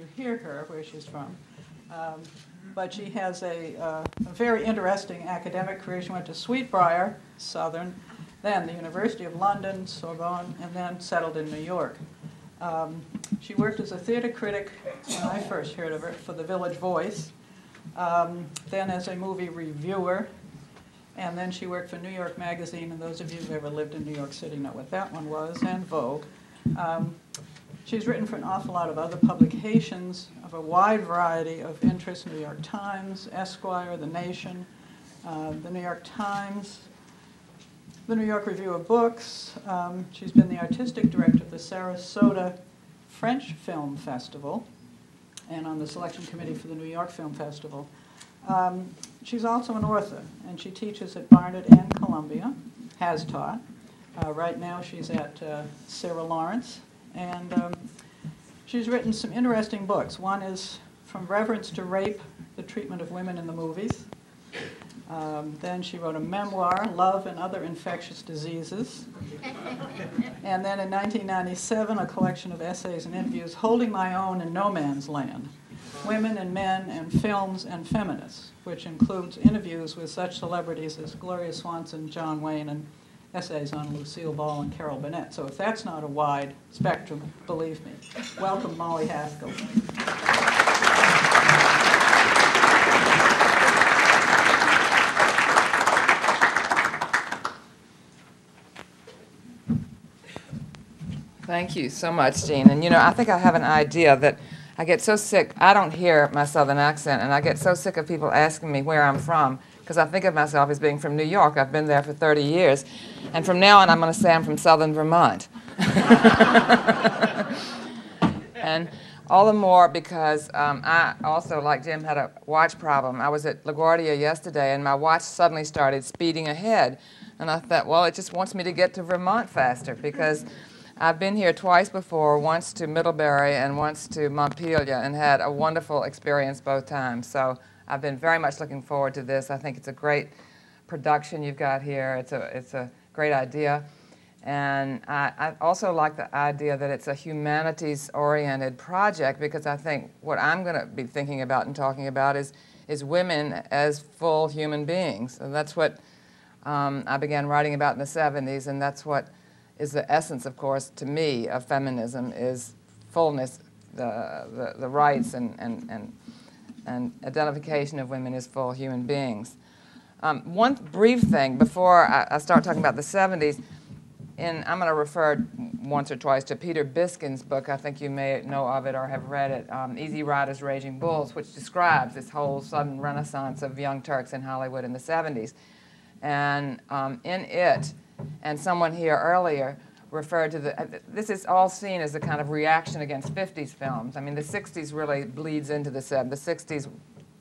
you hear her, where she's from. But she has a very interesting academic career. She went to Sweetbriar, Southern, then the University of London, Sorbonne, and then settled in New York. She worked as a theater critic when I first heard of her for the Village Voice, then as a movie reviewer, and then she worked for New York Magazine, and those of you who've ever lived in New York City know what that one was, and Vogue. She's written for an awful lot of other publications of a wide variety of interests: New York Times, Esquire, The Nation, the New York Times, the New York Review of Books. She's been the artistic director of the Sarasota French Film Festival and on the selection committee for the New York Film Festival. She's also an author, and she teaches at Barnard and Columbia, has taught. Right now she's at Sarah Lawrence, and she's written some interesting books. One is From Reverence to Rape, The Treatment of Women in the Movies. Then she wrote a memoir, Love and Other Infectious Diseases. And then in 1997, a collection of essays and interviews, Holding My Own in No Man's Land, Women and Men and Films and Feminists, which includes interviews with such celebrities as Gloria Swanson, John Wayne, and essays on Lucille Ball and Carol Burnett. So if that's not a wide spectrum, believe me. Welcome, Molly Haskell. Thank you so much, Jean. And you know, I think I have an idea that I get so sick. I don't hear my Southern accent, and I get so sick of people asking me where I'm from, because I think of myself as being from New York. I've been there for 30 years. And from now on, I'm going to say I'm from Southern Vermont. And all the more because I also, like Jim, had a watch problem. I was at LaGuardia yesterday, and my watch suddenly started speeding ahead. And I thought, well, it just wants me to get to Vermont faster, because I've been here twice before, once to Middlebury and once to Montpelier, and had a wonderful experience both times. So I've been very much looking forward to this. I think it's a great production you've got here. It's a great idea. And I also like the idea that it's a humanities-oriented project, because I think what I'm going to be thinking about and talking about is women as full human beings. And that's what I began writing about in the 70s, and that's what is the essence, of course, to me, of feminism, is fullness, the rights and identification of women as full human beings. One brief thing before I start talking about the 70s, and I'm going to refer once or twice to Peter Biskin's book. I think you may know of it or have read it, Easy Riders, Raging Bulls, which describes this whole sudden renaissance of young Turks in Hollywood in the 70s. And in it, and someone here earlier referred to this is all seen as a kind of reaction against 50s films. I mean, the 60s really bleeds into the 70s. The 60s,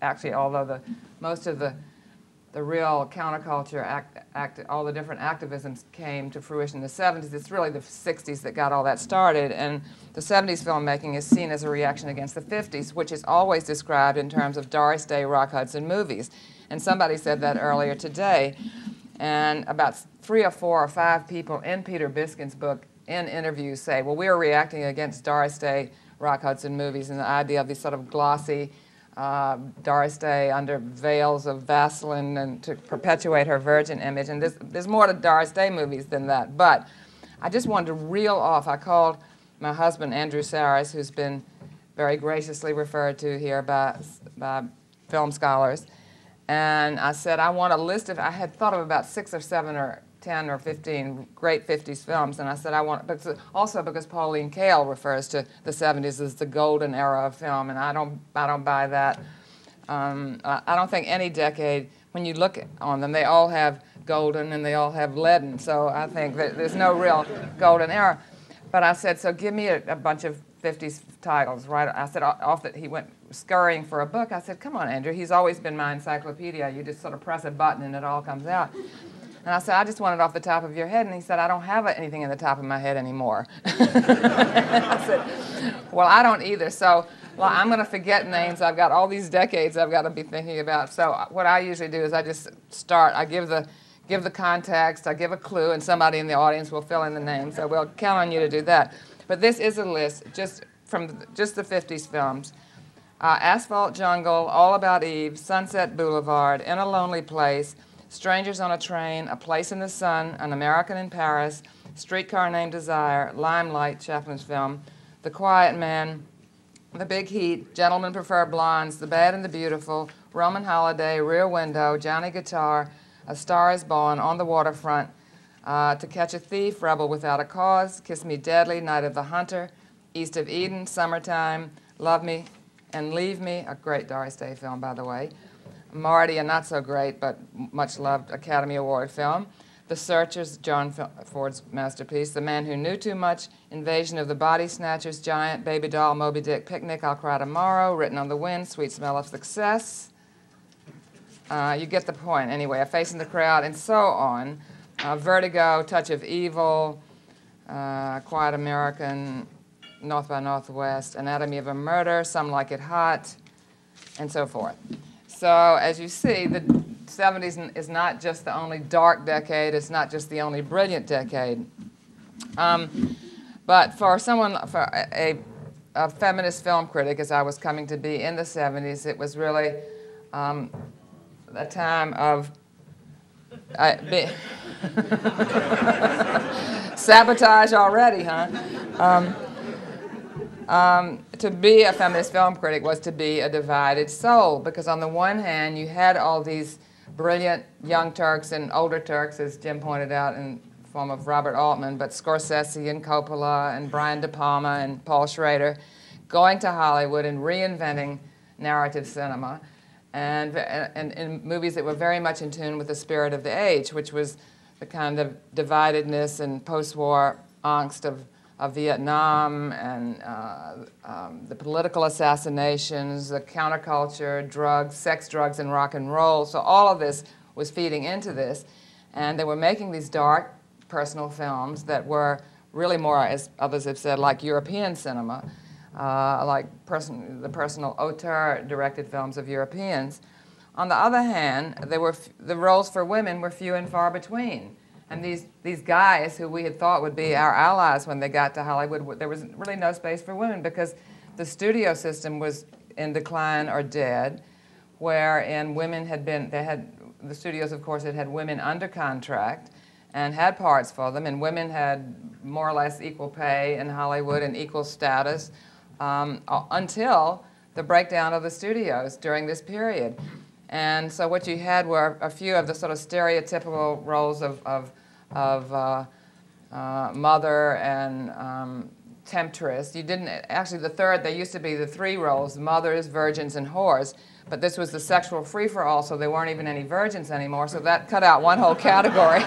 actually, although most of the real counterculture, all the different activisms came to fruition in the 70s, it's really the 60s that got all that started. And the 70s filmmaking is seen as a reaction against the 50s, which is always described in terms of Doris Day, Rock Hudson movies. And somebody said that earlier today. And about 3 or 4 or 5 people in Peter Biskin's book in interviews say, well, we are reacting against Doris Day, Rock Hudson movies, and the idea of these sort of glossy Doris Day under veils of Vaseline and to perpetuate her virgin image. And there's more to Doris Day movies than that. But I just wanted to reel off. I called my husband, Andrew Saris, who's been very graciously referred to here by film scholars. And I said, I want a list of, I had thought of about 6 or 7 or 10 or 15 great 50s films, and I said, I want, also because Pauline Kael refers to the 70s as the golden era of film, and I don't buy that. I don't think any decade, when you look on them, they all have golden and they all have leaden, so I think that there's no real golden era. But I said, so give me a bunch of 50s titles, right? I said, off that he went scurrying for a book. I said, come on, Andrew, he's always been my encyclopedia. You just sort of press a button and it all comes out. And I said, I just want it off the top of your head. And he said, I don't have anything in the top of my head anymore. I said, well, I don't either. So, well, I'm going to forget names. I've got all these decades I've got to be thinking about. So what I usually do is I just start. I give the context, I give a clue, and somebody in the audience will fill in the name. So we'll count on you to do that. But this is a list just from just the 50s films. Asphalt Jungle, All About Eve, Sunset Boulevard, In a Lonely Place, Strangers on a Train, A Place in the Sun, An American in Paris, Streetcar Named Desire, Limelight, Chaplin's film, The Quiet Man, The Big Heat, Gentlemen Prefer Blondes, The Bad and the Beautiful, Roman Holiday, Rear Window, Johnny Guitar, A Star is Born, On the Waterfront, To Catch a Thief, Rebel Without a Cause, Kiss Me Deadly, Night of the Hunter, East of Eden, Summertime, Love Me and Leave Me, a great Doris Day film, by the way. Marty, a not so great but much loved Academy Award film. The Searchers, John Ford's masterpiece. The Man Who Knew Too Much, Invasion of the Body Snatchers, Giant, Baby Doll, Moby Dick, Picnic, I'll Cry Tomorrow, Written on the Wind, Sweet Smell of Success. You get the point. Anyway, A Face in the Crowd, and so on. Vertigo, Touch of Evil, Quiet American, North by Northwest, Anatomy of a Murder, Some Like It Hot, and so forth. So as you see, the 70s is not just the only dark decade, it's not just the only brilliant decade. But for someone, for a feminist film critic, as I was coming to be in the 70s, it was really a time of sabotage already, huh? To be a feminist film critic was to be a divided soul, because on the one hand you had all these brilliant young Turks and older Turks, as Jim pointed out, in the form of Robert Altman, but Scorsese and Coppola and Brian De Palma and Paul Schrader, going to Hollywood and reinventing narrative cinema, and in movies that were very much in tune with the spirit of the age, which was the kind of dividedness and post-war angst of Vietnam, and the political assassinations, the counterculture, drugs, sex, drugs, and rock and roll. So all of this was feeding into this. And they were making these dark, personal films that were really more, as others have said, like European cinema, like the personal auteur-directed films of Europeans. On the other hand, the roles for women were few and far between. And these guys who we had thought would be our allies when they got to Hollywood, there was really no space for women, because the studio system was in decline or dead, wherein women had been, the studios, of course, had women under contract and had parts for them, and women had more or less equal pay in Hollywood and equal status until the breakdown of the studios during this period. And so what you had were a few of the sort of stereotypical roles of mother and temptress. You didn't, actually there used to be the three roles, mothers, virgins, and whores, but this was the sexual free-for-all, so there weren't even any virgins anymore, so that cut out one whole category.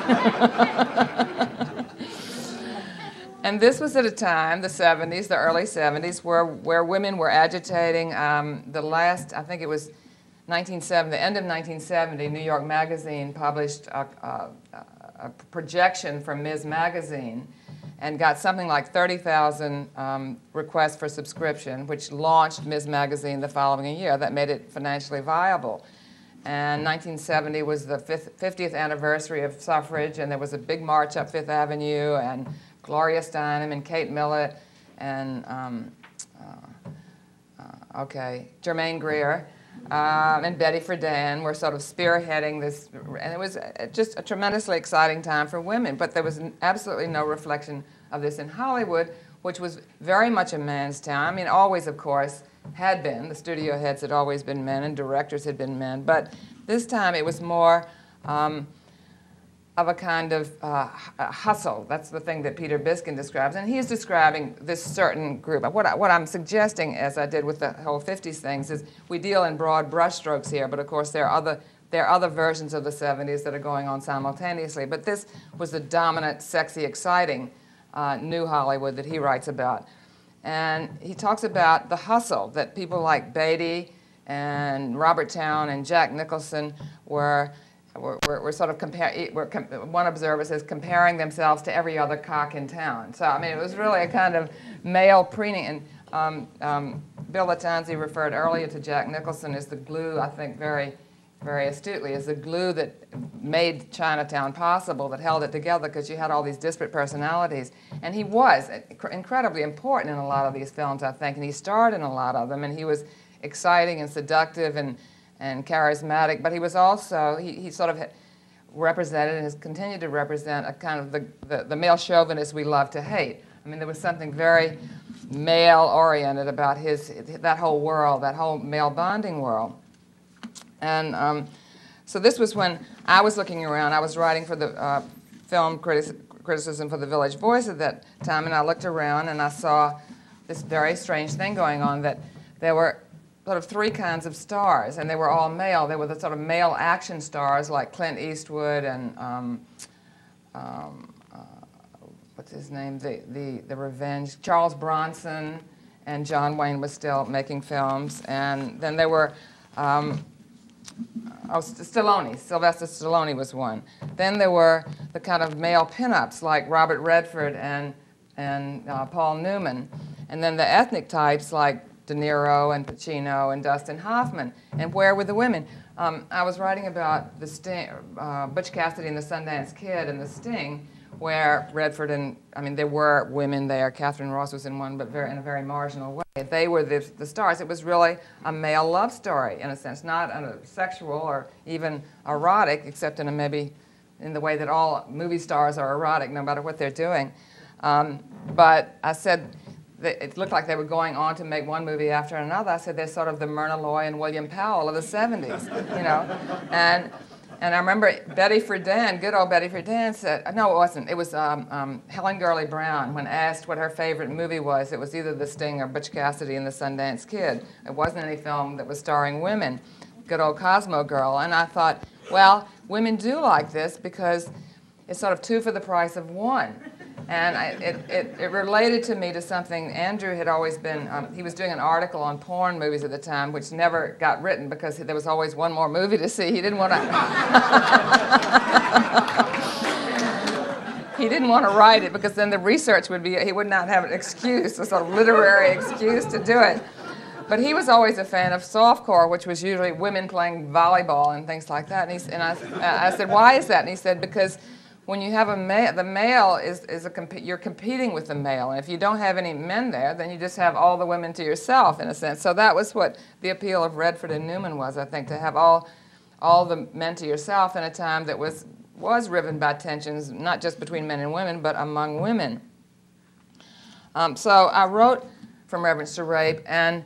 And this was at a time, the 70s, the early 70s, where women were agitating. The last, I think it was 1970, the end of 1970, New York Magazine published a projection from Ms. Magazine and got something like 30,000 requests for subscription, which launched Ms. Magazine the following year. That made it financially viable. And 1970 was the 50th anniversary of suffrage, and there was a big march up Fifth Avenue, and Gloria Steinem and Kate Millett and Germaine Greer and Betty Friedan were sort of spearheading this, and it was just a tremendously exciting time for women, but there was absolutely no reflection of this in Hollywood, which was very much a man's town. I mean, always, of course, had been. The studio heads had always been men, and directors had been men, but this time it was more of a kind of hustle. That's the thing that Peter Biskin describes, and he's describing this certain group. What I'm suggesting, as I did with the whole 50s things, is we deal in broad brushstrokes here, but of course there are other versions of the 70s that are going on simultaneously. But this was the dominant, sexy, exciting new Hollywood that he writes about. And he talks about the hustle that people like Beatty and Robert Towne and Jack Nicholson were sort of one observer says, comparing themselves to every other cock in town. So, I mean, it was really a kind of male preening. And Bill Latanzi referred earlier to Jack Nicholson as the glue, I think, very very astutely, is the glue that made Chinatown possible, that held it together, because you had all these disparate personalities. And he was incredibly important in a lot of these films, I think, and he starred in a lot of them, and he was exciting and seductive and charismatic, but he was also, he sort of represented and has continued to represent a kind of the male chauvinist we love to hate. I mean, there was something very male-oriented about that whole world, that whole male bonding world. And so this was when I was looking around. I was writing for the film criticism for the Village Voice at that time, and I looked around and I saw this very strange thing going on, that there were sort of three kinds of stars, and they were all male. They were the sort of male action stars like Clint Eastwood and what's his name, the Revenge, Charles Bronson, and John Wayne was still making films. And then there were Stallone, Sylvester Stallone was one. Then there were the kind of male pinups like Robert Redford and Paul Newman. And then the ethnic types like De Niro and Pacino and Dustin Hoffman. And where were the women? I was writing about the Sting, Butch Cassidy and the Sundance Kid and the Sting, where Redford and, I mean, there were women there. Catherine Ross was in one, but in a very marginal way. They were the stars. It was really a male love story, in a sense, not a sexual or even erotic, except in maybe in the way that all movie stars are erotic, no matter what they're doing. But I said, it looked like they were going on to make one movie after another. I said, they're sort of the Myrna Loy and William Powell of the 70s, you know. And I remember Betty Friedan, good old Betty Friedan, said, no, it wasn't. It was Helen Gurley Brown, when asked what her favorite movie was, it was either The Sting or Butch Cassidy and the Sundance Kid. It wasn't any film that was starring women, good old Cosmo Girl. And I thought, well, women do like this because it's sort of two for the price of one. And it related to me to something Andrew had always been, he was doing an article on porn movies at the time, which never got written because there was always one more movie to see. He didn't want to, he didn't want to write it because then the research would be, he would not have an excuse, a sort of literary excuse to do it. But he was always a fan of softcore, which was usually women playing volleyball and things like that. And I said, why is that? And he said, because when you have a male, the male you're competing with the male, and if you don't have any men there, then you just have all the women to yourself, in a sense. So that was what the appeal of Redford and Newman was, I think, to have all the men to yourself in a time that was riven by tensions, not just between men and women, but among women. So I wrote From Reverence to Rape, and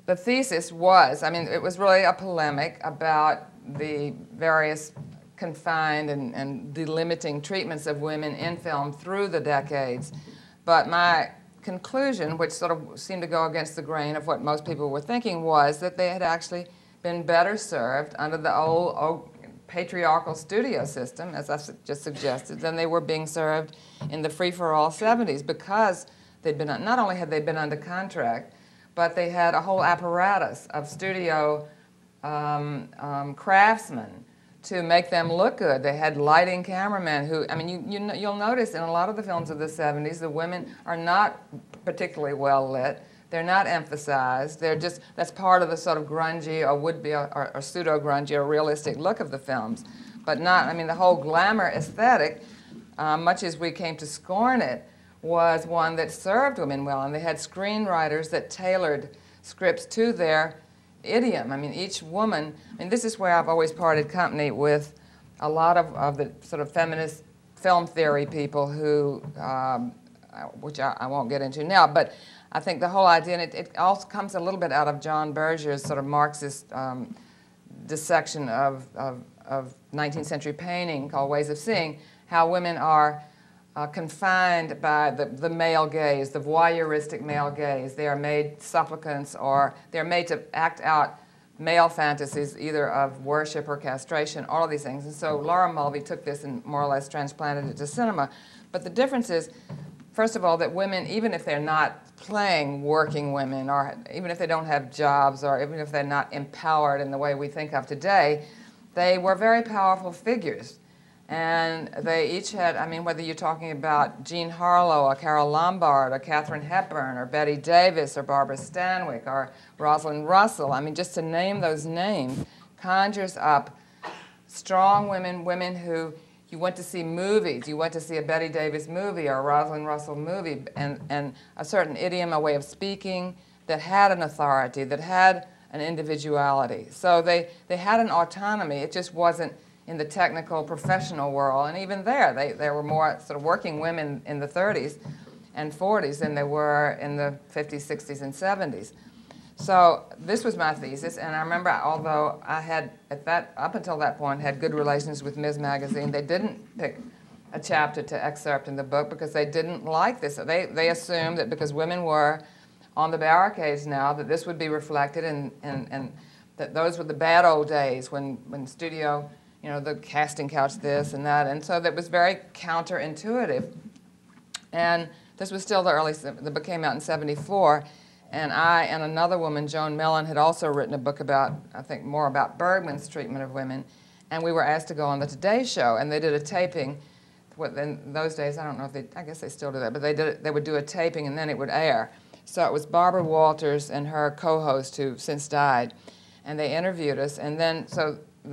the thesis was, I mean, it was really a polemic about the various confined and delimiting treatments of women in film through the decades. But my conclusion, which sort of seemed to go against the grain of what most people were thinking, was that they had actually been better served under the old patriarchal studio system, as I just suggested, than they were being served in the free-for-all 70s, because they'd been, not only had they been under contract, but they had a whole apparatus of studio craftsmen to make them look good. They had lighting cameramen who, I mean, you'll notice in a lot of the films of the 70s, the women are not particularly well lit. They're not emphasized. They're just, that's part of the sort of grungy or would-be or pseudo-grungy or realistic look of the films. But not, I mean, the whole glamour aesthetic, much as we came to scorn it, was one that served women well. And they had screenwriters that tailored scripts to their idiom. I mean, each woman, I mean, this is where I've always parted company with a lot of the sort of feminist film theory people who, which I won't get into now, but I think the whole idea, and it also comes a little bit out of John Berger's sort of Marxist dissection of 19th century painting called Ways of Seeing, how women are confined by the male gaze, the voyeuristic male gaze. They are made supplicants, or they're made to act out male fantasies, either of worship or castration, all of these things. And so Laura Mulvey took this and more or less transplanted it to cinema. But the difference is, first of all, that women, even if they're not playing working women, or even if they don't have jobs, or even if they're not empowered in the way we think of today, they were very powerful figures. And they each had, I mean, whether you're talking about Jean Harlow or Carole Lombard or Katharine Hepburn or Bette Davis or Barbara Stanwyck or Rosalind Russell, I mean, just to name those names, conjures up strong women, women who you went to see movies, you went to see a Bette Davis movie or a Rosalind Russell movie, and a certain idiom, a way of speaking that had an authority, that had an individuality. So they had an autonomy. It just wasn't in the technical, professional world. And even there, they were more sort of working women in the 30s and 40s than they were in the 50s, 60s, and 70s. So this was my thesis, and I remember, although I had, up until that point, had good relations with Ms. Magazine, they didn't pick a chapter to excerpt in the book because they didn't like this. They assumed that because women were on the barricades now, that this would be reflected, and that those were the bad old days when studio, you know, the casting couch this and that, and so that was very counterintuitive. And this was still the book came out in '74, and I and another woman, Joan Mellon, had also written a book about, I think, more about Bergman's treatment of women, and we were asked to go on the Today Show, and they did a taping. In those days, I don't know if I guess they still do that, but they would do a taping and then it would air. So it was Barbara Walters and her co-host, who since died, and they interviewed us, and then,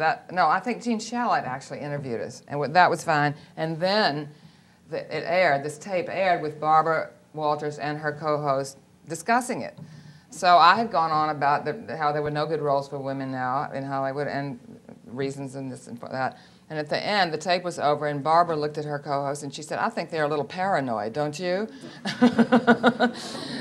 I think Jean Shalit actually interviewed us, and that was fine, and then it aired, this tape aired with Barbara Walters and her co-host discussing it. So I had gone on about how there were no good roles for women now in Hollywood, and reasons and this and that. And at the end, the tape was over, and Barbara looked at her co-host, and she said, "I think they're a little paranoid, don't you?"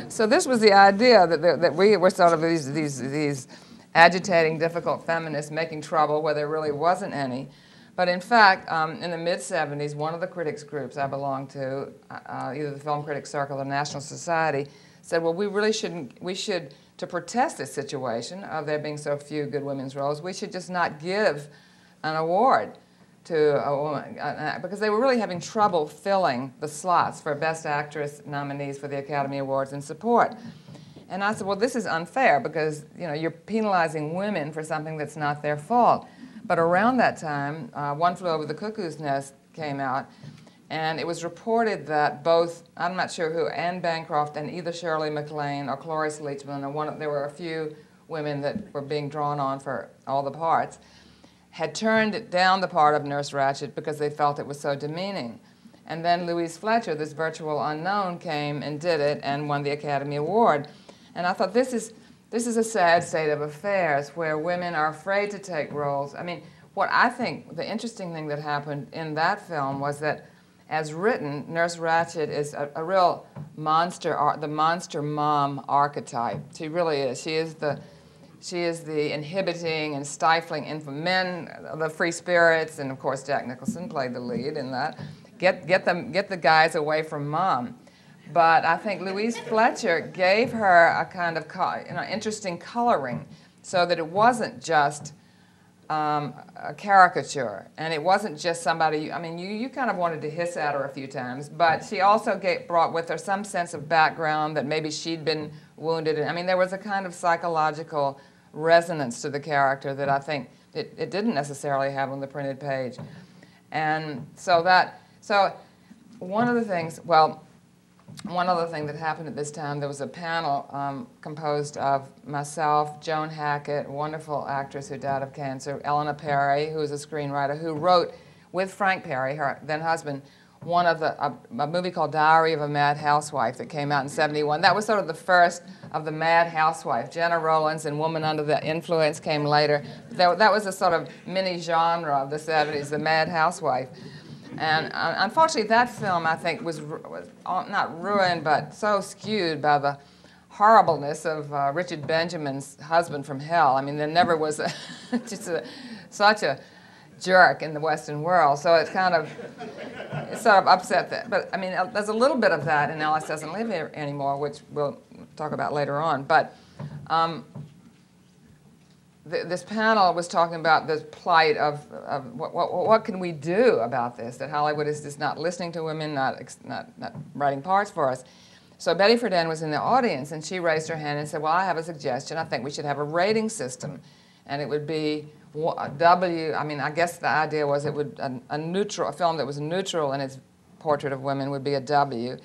So this was the idea that we were sort of these agitating, difficult feminists making trouble where there really wasn't any. But in fact, in the mid-'70s, one of the critics groups I belonged to, either the Film Critics Circle or the National Society, said, well, to protest this situation of there being so few good women's roles, we should just not give an award to a woman, because they were really having trouble filling the slots for Best Actress nominees for the Academy Awards and support. And I said, well, this is unfair because, you know, you're penalizing women for something that's not their fault. But around that time, One Flew Over the Cuckoo's Nest came out, and it was reported that both, I'm not sure who, Anne Bancroft and either Shirley MacLaine or Cloris Leachman, or there were a few women that were being drawn on for all the parts, had turned down the part of Nurse Ratched because they felt it was so demeaning. And then Louise Fletcher, this virtual unknown, came and did it and won the Academy Award. And I thought, this is a sad state of affairs where women are afraid to take roles. I mean, what I think the interesting thing that happened in that film was that, as written, Nurse Ratched is a real monster, the monster mom archetype. She really is. She is the inhibiting and stifling men, the free spirits, and of course Jack Nicholson played the lead in that. Get the guys away from mom. But I think Louise Fletcher gave her a kind of interesting coloring, so that it wasn't just a caricature, and it wasn't just somebody. I mean, you kind of wanted to hiss at her a few times, but she also brought with her some sense of background that maybe she'd been wounded. I mean, there was a kind of psychological resonance to the character that I think it didn't necessarily have on the printed page. And so one other thing that happened at this time, there was a panel composed of myself, Joan Hackett, a wonderful actress who died of cancer, Eleanor Perry, who was a screenwriter, who wrote with Frank Perry, her then husband, a movie called Diary of a Mad Housewife that came out in '71. That was sort of the first of the Mad Housewife. Jenna Rollins and Woman Under the Influence came later. That was a sort of mini genre of the '70s, the Mad Housewife. And unfortunately, that film, I think, was not ruined, but so skewed by the horribleness of Richard Benjamin's husband from hell. I mean, there never was such a jerk in the Western world. So it sort of upset that. But I mean, there's a little bit of that in Alice Doesn't Live Here Anymore, which we'll talk about later on. But this panel was talking about the plight of what can we do about this, that Hollywood is just not listening to women, not writing parts for us. So Betty Friedan was in the audience, and she raised her hand and said, well, I have a suggestion. I think we should have a rating system, and it would be a W. I mean, I guess the idea was it would a film that was neutral in its portrait of women would be a W,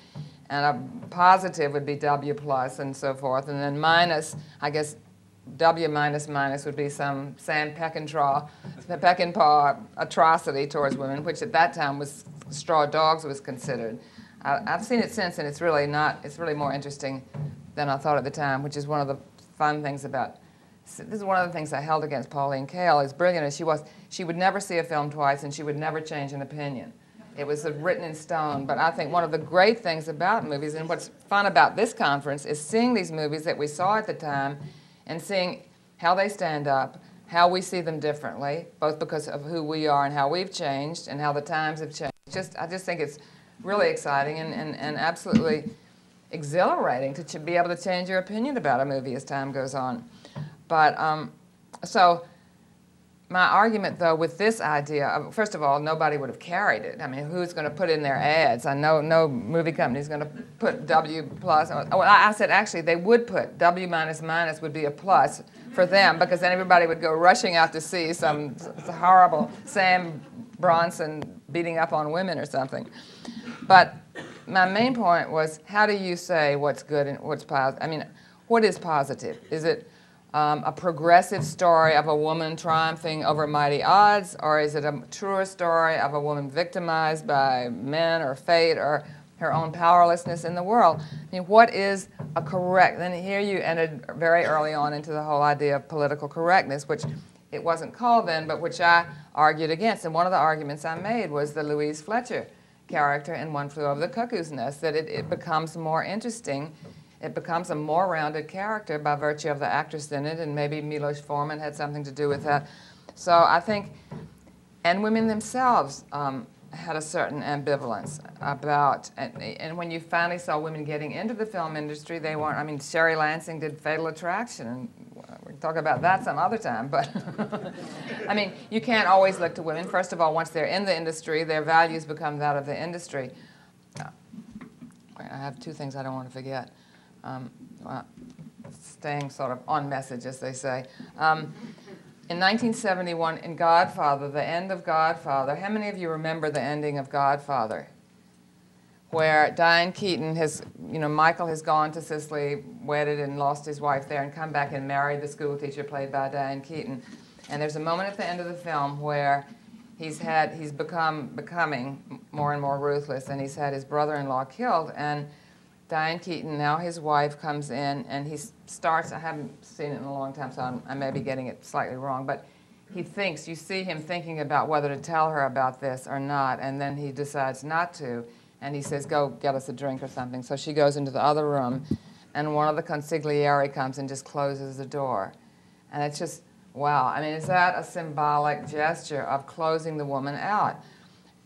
and a positive would be W plus and so forth, and then minus, I guess, W minus minus would be some Sam Peckinpah atrocity towards women, which at that time was straw dogs was considered. I've seen it since, and it's really not. It's really more interesting than I thought at the time, which is one of the fun things about. This is one of the things I held against Pauline Kael, as brilliant as she was. She would never see a film twice, and she would never change an opinion. It was written in stone. But I think one of the great things about movies, and what's fun about this conference, is seeing these movies that we saw at the time and seeing how they stand up, how we see them differently, both because of who we are and how we've changed and how the times have changed. I just think it's really exciting and absolutely exhilarating to be able to change your opinion about a movie as time goes on. But so my argument, though, with this idea, first of all, nobody would have carried it. I mean, who's going to put in their ads? I know no movie company is going to put W plus. Well, I said actually they would put W minus minus would be a plus for them, because then everybody would go rushing out to see some horrible Sam Bronson beating up on women or something. But my main point was, how do you say what's good and what's positive? I mean, what is positive? Is it a progressive story of a woman triumphing over mighty odds, or is it a truer story of a woman victimized by men or fate or her own powerlessness in the world? I mean, what is a correct, and here you entered very early on into the whole idea of political correctness, which it wasn't called then, but which I argued against. And one of the arguments I made was the Louise Fletcher character in One Flew Over the Cuckoo's Nest, that it becomes more interesting. It becomes a more rounded character by virtue of the actress in it, and maybe Milos Forman had something to do with that. So I think, and women themselves had a certain ambivalence about, and when you finally saw women getting into the film industry, they weren't, I mean, Sherry Lansing did Fatal Attraction, and we can talk about that some other time, but I mean, you can't always look to women. First of all, once they're in the industry, their values become that of the industry. I have two things I don't want to forget. Staying sort of on message, as they say. In 1971, in Godfather, the end of Godfather, how many of you remember the ending of Godfather? Where Diane Keaton has, Michael has gone to Sicily, wedded and lost his wife there, and come back and married the school teacher played by Diane Keaton. And there's a moment at the end of the film where he's becoming more and more ruthless, and he's had his brother-in-law killed, and Diane Keaton, now his wife, comes in, and he starts, I haven't seen it in a long time, so I may be getting it slightly wrong, but you see him thinking about whether to tell her about this or not, and then he decides not to, and he says, go get us a drink or something. So she goes into the other room, and one of the consigliere comes and just closes the door. And it's just, wow. I mean, is that a symbolic gesture of closing the woman out?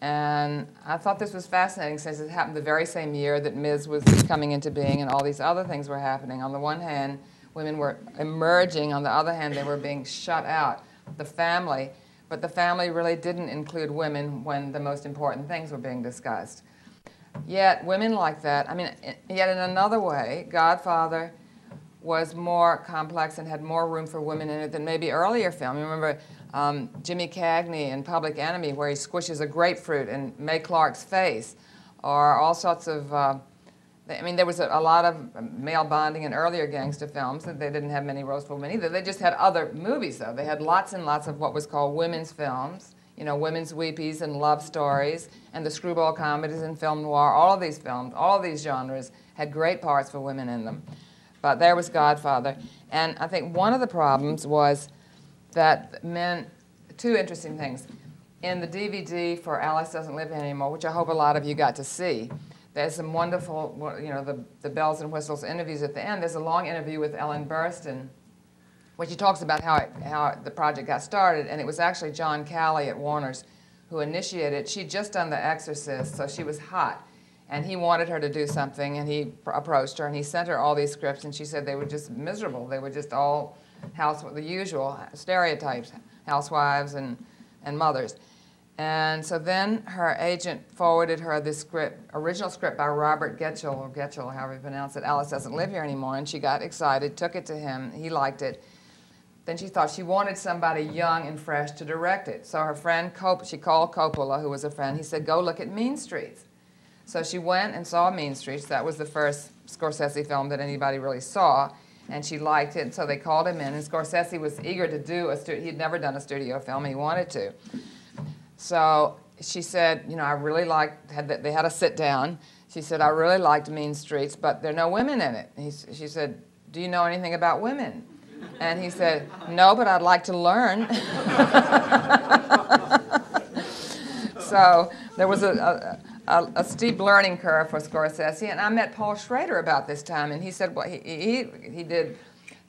And I thought this was fascinating, since it happened the very same year that Ms. was coming into being and all these other things were happening. On the one hand, women were emerging. On the other hand, they were being shut out. The family, but the family really didn't include women when the most important things were being discussed. Yet women like that, I mean, yet in another way, Godfather was more complex and had more room for women in it than maybe earlier film. You remember Jimmy Cagney in Public Enemy, where he squishes a grapefruit in Mae Clark's face, or all sorts of, I mean, there was a lot of male bonding in earlier gangster films, and they didn't have many roles for women either. They just had other movies, though. They had lots and lots of what was called women's films, women's weepies and love stories, and the screwball comedies and film noir. All of these films, all of these genres had great parts for women in them. But there was Godfather. And I think one of the problems was that men, two interesting things. In the DVD for Alice Doesn't Live Here Anymore, which I hope a lot of you got to see, there's some wonderful, the bells and whistles interviews at the end. There's a long interview with Ellen Burstyn, where she talks about how the project got started, and it was actually John Calley at Warner's who initiated it. She'd just done The Exorcist, so she was hot. And he wanted her to do something, and he approached her, and he sent her all these scripts, and she said they were just miserable. They were just all the usual stereotypes, housewives and mothers. And so then her agent forwarded her this original script by Robert Getchell, or Getchell, however you pronounce it, Alice Doesn't Live Here Anymore, and she got excited, took it to him, he liked it. Then she thought she wanted somebody young and fresh to direct it. So her friend, she called Coppola, who was a friend, he said, go look at Mean Streets. So she went and saw Mean Streets. That was the first Scorsese film that anybody really saw. and she liked it, and so they called him in, and Scorsese was eager to do he'd never done a studio film, and he wanted to. So she said, you know, I really liked, they had a sit down. She said, I really liked Mean Streets, but there are no women in it. She said, do you know anything about women? And he said, no, but I'd like to learn. So there was a steep learning curve for Scorsese, and I met Paul Schrader about this time, and he said, well, he did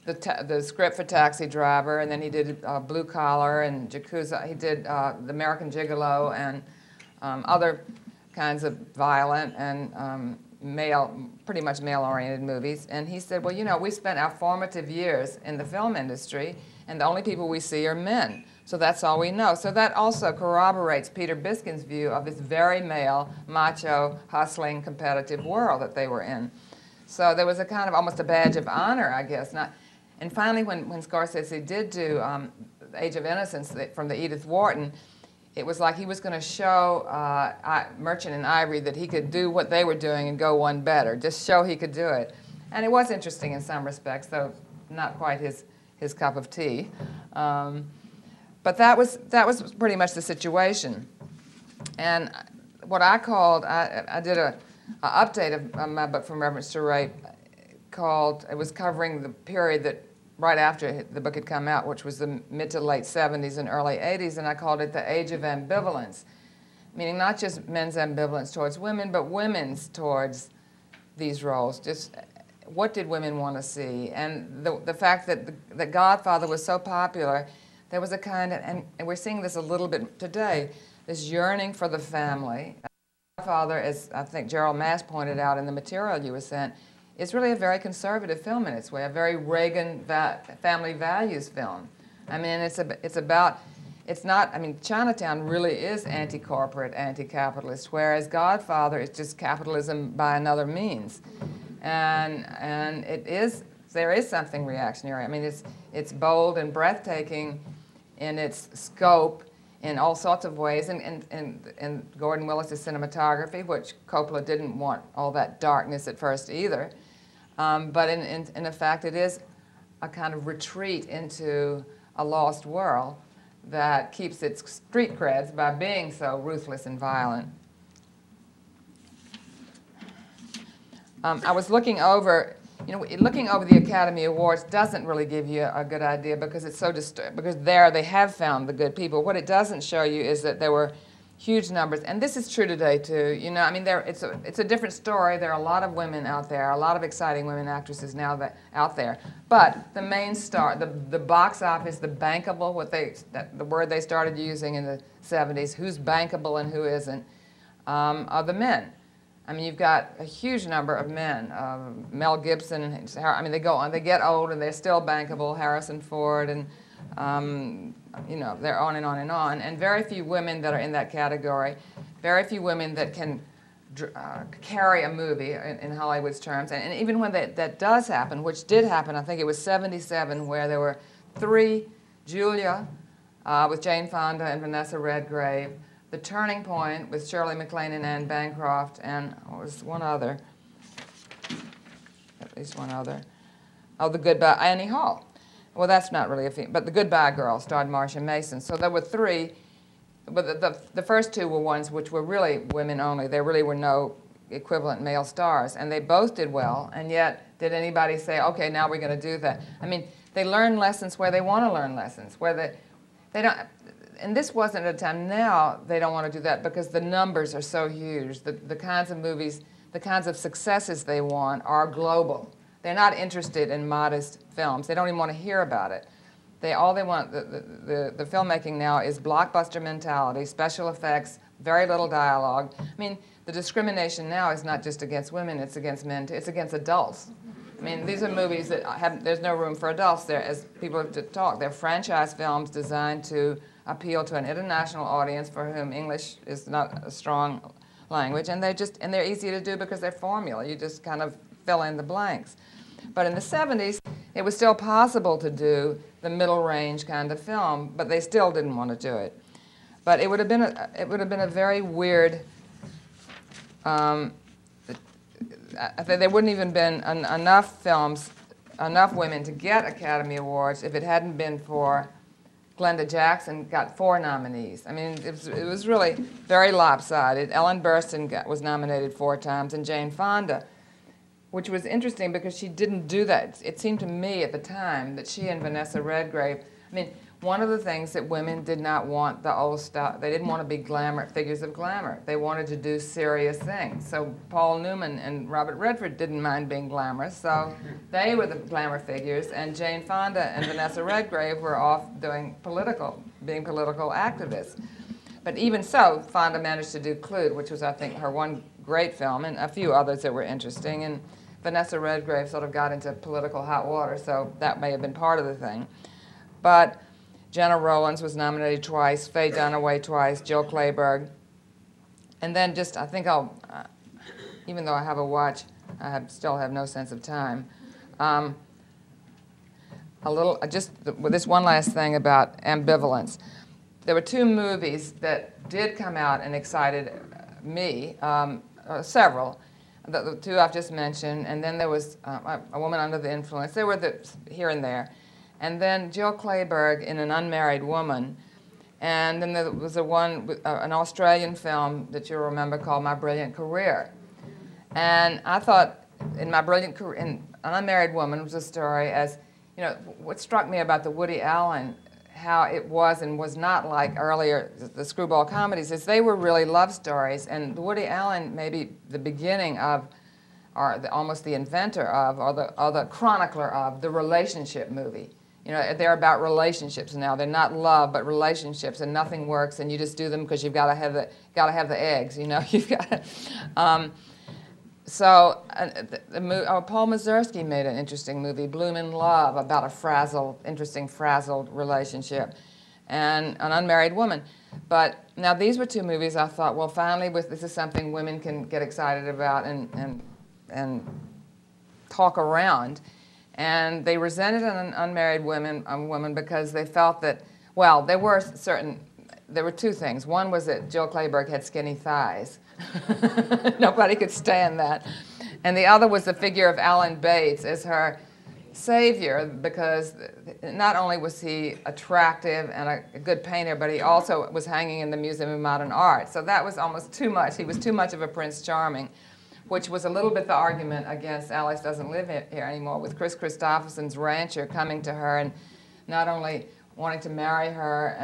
the script for Taxi Driver, and then he did Blue Collar and Yakuza. He did The American Gigolo and other kinds of violent and pretty much male-oriented movies. And he said, well, you know, we spent our formative years in the film industry, and the only people we see are men. So that's all we know. So that also corroborates Peter Biskin's view of this very male, macho, hustling, competitive world that they were in. So there was a kind of almost a badge of honor, I guess. And finally, when Scorsese did do Age of Innocence from the Edith Wharton, it was like he was going to show Merchant and Ivory that he could do what they were doing and go one better, just show he could do it. And it was interesting in some respects, though not quite his cup of tea. But that was pretty much the situation. And what I called, I did an update of my book From Reverence to Rape called, it was covering the period that right after the book had come out, which was the mid to late 70s and early 80s, and I called it The Age of Ambivalence, meaning not just men's ambivalence towards women, but women's towards these roles. Just what did women want to see? And the fact that Godfather was so popular, there was a kind of, and we're seeing this a little bit today, this yearning for the family. Godfather, as I think Gerald Mass pointed out in the material you were sent, is really a very conservative film in its way, a very Reagan family values film. I mean, it's not, I mean, Chinatown really is anti-corporate, anti-capitalist, whereas Godfather is just capitalism by another means. And there is something reactionary. I mean, it's bold and breathtaking in its scope in all sorts of ways, and Gordon Willis's cinematography, which Coppola didn't want all that darkness at first either. But in fact, it is a kind of retreat into a lost world that keeps its street creds by being so ruthless and violent. I was looking over, you know, looking over the Academy Awards doesn't really give you a good idea because it's so because there they have found the good people. What it doesn't show you is that there were huge numbers, and this is true today too. You know, I mean, it's a different story. There are a lot of women out there, a lot of exciting women actresses now out there. But the main star, the box office, the bankable, the word they started using in the 70s, who's bankable and who isn't, are the men. I mean, you've got a huge number of men. Mel Gibson, I mean, they go on, they get old and they're still bankable. Harrison Ford, and you know, they're on and on and on. And very few women that are in that category. Very few women that can carry a movie in Hollywood's terms. And even when that does happen, which did happen, I think it was '77, where there were 3, Julia with Jane Fonda and Vanessa Redgrave, The Turning Point with Shirley MacLaine and Anne Bancroft, and what was one other? At least one other. Oh, The Goodbye, Annie Hall. Well, that's not really a female, but The Goodbye Girl starred Marcia Mason. So there were 3, but the first 2 were ones which were really women only. There really were no equivalent male stars, and they both did well, and yet did anybody say, okay, now we're going to do that? I mean, they learn lessons where they want to learn lessons, where they don't. And this wasn't at a time. Now they don't want to do that because the numbers are so huge. The kinds of movies, the kinds of successes they want are global. They're not interested in modest films. They don't even want to hear about it. All they want, the filmmaking now is blockbuster mentality, special effects, very little dialogue. I mean, the discrimination now is not just against women, it's against men too. It's against adults. I mean, these are movies that there's no room for adults there, as people have talked. They're franchise films designed to appeal to an international audience for whom English is not a strong language, and they're easy to do because they're formula. You just kind of fill in the blanks. But in the 70s, it was still possible to do the middle range kind of film, but they still didn't want to do it. But it would have been a very weird. I think there wouldn't even been enough films enough women to get Academy Awards if it hadn't been for Glenda Jackson got 4 nominees. I mean, it was really very lopsided. Ellen Burstyn was nominated 4 times, and Jane Fonda, which was interesting because she didn't do that. It seemed to me at the time that she and Vanessa Redgrave, I mean, one of the things that women did not want the old stuff, they didn't want to be glamour, figures of glamour. They wanted to do serious things. So Paul Newman and Robert Redford didn't mind being glamorous, so they were the glamour figures, and Jane Fonda and Vanessa Redgrave were off doing being political activists. But even so, Fonda managed to do Clued, which was, I think, her one great film, and a few others that were interesting, and Vanessa Redgrave sort of got into political hot water, so that may have been part of the thing. But Jenna Rollins was nominated twice, Faye Dunaway twice, Jill Clayburgh. And then just, I think even though I have a watch, still have no sense of time. With this one last thing about ambivalence. There were 2 movies that did come out and excited me, several. The 2 I've just mentioned, and then there was A Woman Under the Influence. There were here and there. And then Jill Clayburgh in An Unmarried Woman. And then there was an Australian film that you'll remember called My Brilliant Career. And I thought in An Unmarried Woman was a story as, you know, what struck me about the Woody Allen, how it was and was not like earlier, the screwball comedies, is they were really love stories. And Woody Allen may be the beginning of, or almost the inventor of, or the chronicler of, the relationship movie. You know, they're about relationships now. They're not love, but relationships, and nothing works, and you just do them because you've got to have the eggs. You know, you've got to. Paul Mazursky made an interesting movie, Bloom in Love, about a interesting frazzled relationship, and An Unmarried Woman. But now these were 2 movies I thought, well, finally, this is something women can get excited about and talk around. And they resented An Unmarried Woman because they felt that, well, there were 2 things. One was that Jill Clayburgh had skinny thighs. Nobody could stand that. And the other was the figure of Alan Bates as her savior, because not only was he attractive and a good painter, but he also was hanging in the Museum of Modern Art. So that was almost too much. He was too much of a Prince Charming, which was a little bit the argument against Alice Doesn't Live Here Anymore, with Chris Christopherson's rancher coming to her and not only wanting to marry her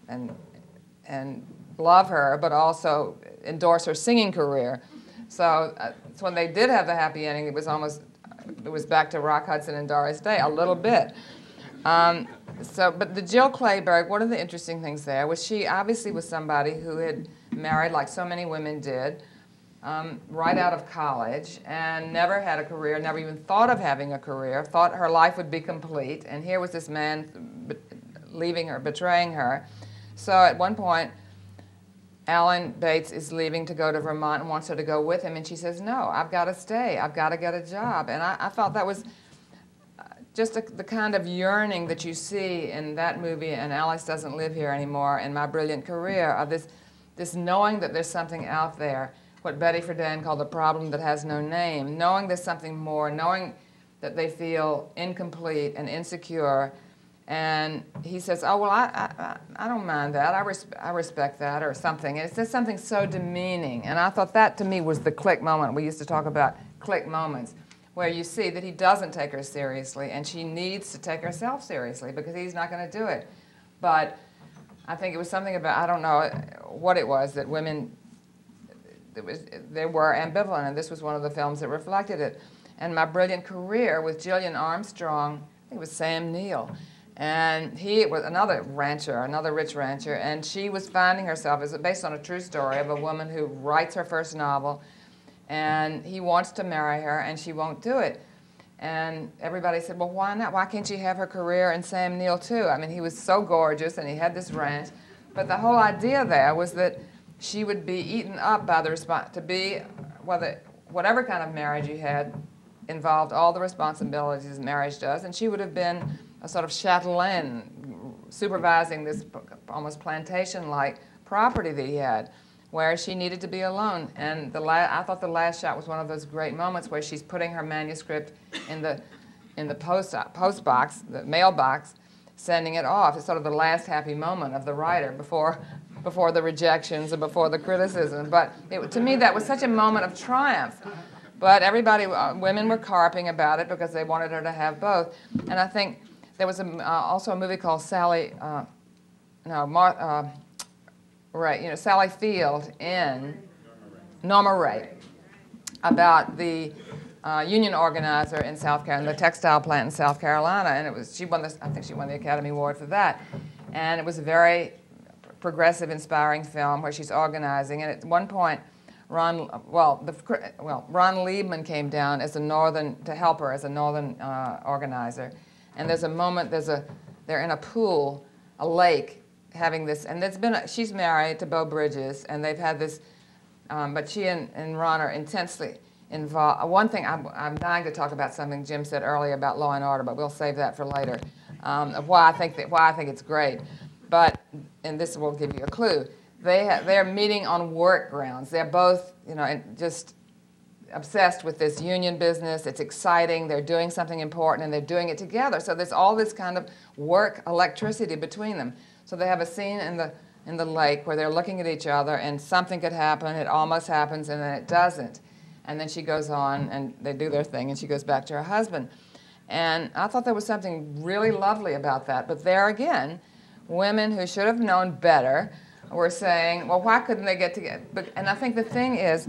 and love her, but also endorse her singing career. So when they did have the happy ending, it was back to Rock Hudson and Doris Day, a little bit. But the Jill Clayburgh, one of the interesting things there was she obviously was somebody who had married, like so many women did, right out of college, and never had a career, never even thought of having a career, thought her life would be complete, and here was this man leaving her, betraying her. So at one point, Alan Bates is leaving to go to Vermont and wants her to go with him, and she says, no, I've got to stay, I've got to get a job. And I felt that was just the kind of yearning that you see in that movie and Alice Doesn't Live Here Anymore and My Brilliant Career, of this knowing that there's something out there, what Betty Friedan called the problem that has no name, knowing there's something more, knowing that they feel incomplete and insecure. And he says, oh, well, I don't mind that. I respect that, or something. And it's just something so demeaning. And I thought that, to me, was the click moment. We used to talk about click moments, where you see that he doesn't take her seriously, and she needs to take herself seriously because he's not going to do it. But I think it was something about, I don't know what it was, that women, they were ambivalent, and this was one of the films that reflected it. And My Brilliant Career with Gillian Armstrong, I think it was Sam Neill, and he was another rancher, another rich rancher, and she was finding herself, it's based on a true story of a woman who writes her first novel, and he wants to marry her, and she won't do it. And everybody said, well, why not? Why can't she have her career in Sam Neill, too? I mean, he was so gorgeous, and he had this ranch. But the whole idea there was that she would be eaten up by the whatever kind of marriage you had involved all the responsibilities marriage does, and she would have been a sort of chatelaine supervising this almost plantation-like property that he had, where she needed to be alone. And I thought the last shot was one of those great moments where she's putting her manuscript in the in the post box, the mailbox, sending it off. It's sort of the last happy moment of the writer before the rejections and before the criticism. But to me, that was such a moment of triumph. But everybody, women were carping about it because they wanted her to have both. And I think there was also a movie called Sally Field in Norma Ray, about the union organizer in South Carolina, the textile plant in South Carolina, and she won this. I think she won the Academy Award for that. And it was a very progressive, inspiring film where she's organizing. And at one point, Ron Liebman came down as to help her as a northern organizer. And there's a moment. They're in a pool, a lake, having this. And she's married to Beau Bridges, and they've had this. But she and Ron are intensely involved. One thing, I'm dying to talk about something Jim said earlier about Law and Order, but we'll save that for later. Of why I think it's great. But, and this will give you a clue, they're meeting on work grounds. They're both, just obsessed with this union business. It's exciting. They're doing something important, and they're doing it together. So there's all this kind of work electricity between them. So they have a scene in the lake where they're looking at each other, and something could happen. It almost happens, and then it doesn't. And then she goes on, and they do their thing, and she goes back to her husband. And I thought there was something really lovely about that. But there again, women who should have known better were saying, well, why couldn't they get together? And I think the thing is,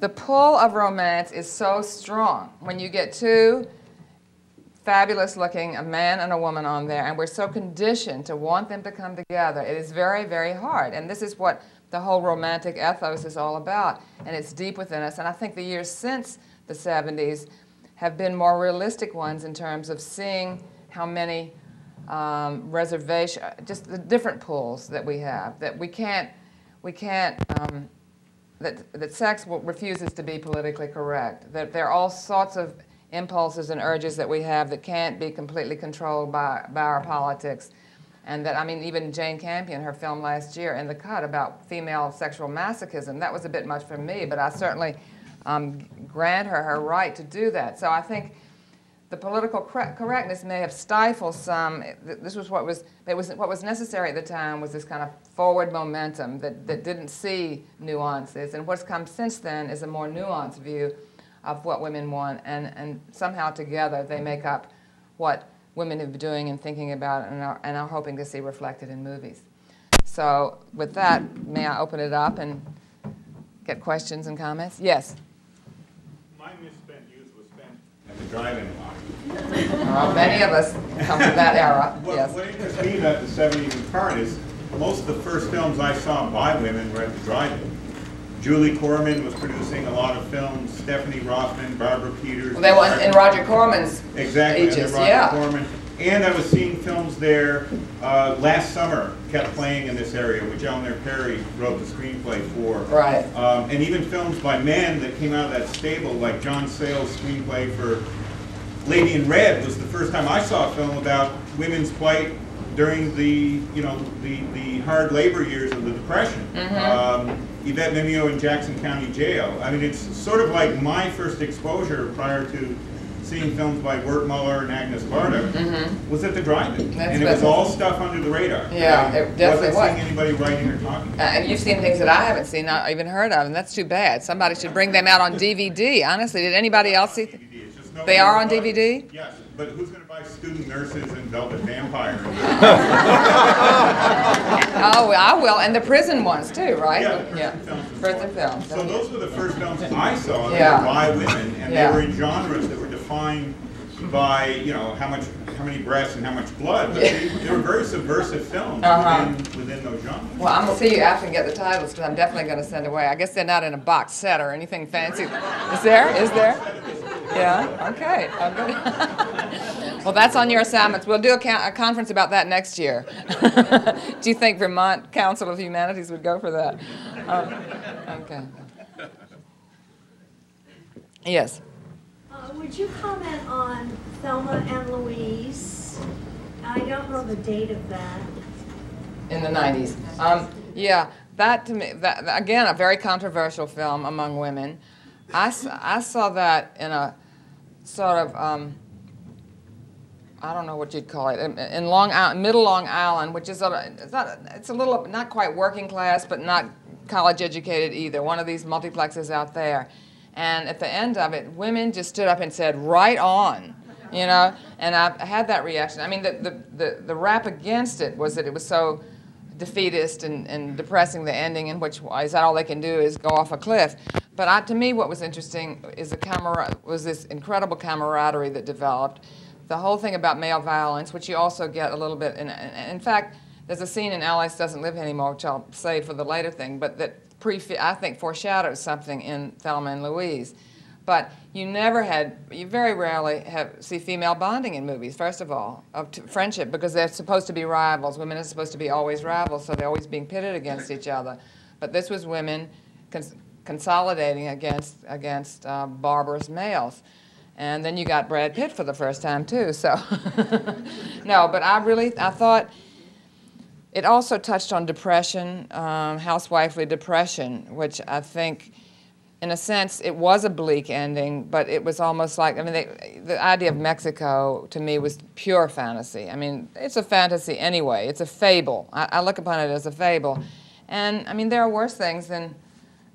the pull of romance is so strong when you get two fabulous-looking, a man and a woman on there, and we're so conditioned to want them to come together. It is very, very hard. And this is what the whole romantic ethos is all about, and it's deep within us. And I think the years since the 70s have been more realistic ones in terms of seeing how many just the different pulls that we have, that that sex refuses to be politically correct, that there are all sorts of impulses and urges that we have that can't be completely controlled by our politics. And that, even Jane Campion, her film last year, In the Cut, about female sexual masochism, that was a bit much for me, but I certainly grant her right to do that. So I think the political correctness may have stifled some. This was what was necessary at the time, was this kind of forward momentum that didn't see nuances. And what's come since then is a more nuanced view of what women want, and somehow together they make up what women have been doing and thinking about and are hoping to see reflected in movies. So with that, may I open it up and get questions and comments? Yes? My misspent youth was spent at the drive-in lot. Many of us come from that era, yes. What interests me about the 70s in part is most of the first films I saw by women were at the drive-in. Julie Corman was producing a lot of films, Stephanie Rothman, Barbara Peters. Well, they were in Roger Corman's ages, Roger yeah. Corman. And I was seeing films there. Last Summer kept playing in this area, which Eleanor Perry wrote the screenplay for. Right. And even films by men that came out of that stable, like John Sayles' screenplay for Lady in Red was the first time I saw a film about women's plight during the hard labor years of the Depression. Mm-hmm. Yvette Mimeo in Jackson County Jail. It's sort of like my first exposure prior to seeing films by Wirt Muller and Agnes Varda was at the drive-in. And it was all stuff under the radar. Yeah, it definitely wasn't seeing anybody writing or talking. And you've seen things that I haven't seen, not even heard of, and that's too bad. Somebody should bring them out on DVD. Honestly, did anybody else see? They are on DVD? Yes, but who's going to buy Student Nurses and Velvet Vampire? Oh, I will, and the prison ones too, right? Yeah, prison films. So those were the first films I saw that were by women, and they were in genres that were defined by how many breasts and how much blood. But they were very subversive films within those genres. Well, I'm gonna see you after and get the titles because I'm definitely gonna send away. I guess they're not in a box set or anything fancy. Is there? Is there? Yeah. Okay. Well, that's on your assignments. We'll do a conference about that next year. Do you think Vermont Council of Humanities would go for that? Okay. Yes. Would you comment on Thelma and Louise? I don't know the date of that. In the 90s. Yeah, that to me, again, a very controversial film among women. I saw that in a sort of I don't know what you'd call it, in Long Island, Middle Long Island, which is it's a little, not quite working class, but not college educated either, one of these multiplexes out there. And at the end of it, women just stood up and said, "Right on," you know, and I had that reaction. I mean, the rap against it was that it was so defeatist and depressing, the ending, in which is that all they can do is go off a cliff. But to me, what was interesting is was this incredible camaraderie that developed. The whole thing about male violence, which you also get a little bit, in fact, there's a scene in Alice Doesn't Live Anymore, which I'll save for the later thing, but that I think foreshadows something in Thelma and Louise. But you very rarely see female bonding in movies, first of all, of friendship, because they're supposed to be rivals. Women are supposed to be always rivals, so they're always being pitted against each other. But this was women consolidating against barbarous males. And then you got Brad Pitt for the first time, too, so. No, but I thought it also touched on depression, housewifely depression, which I think, in a sense, it was a bleak ending, but it was almost like, I mean, the idea of Mexico, to me, was pure fantasy. I mean, it's a fantasy anyway. It's a fable. I look upon it as a fable. And, I mean, there are worse things than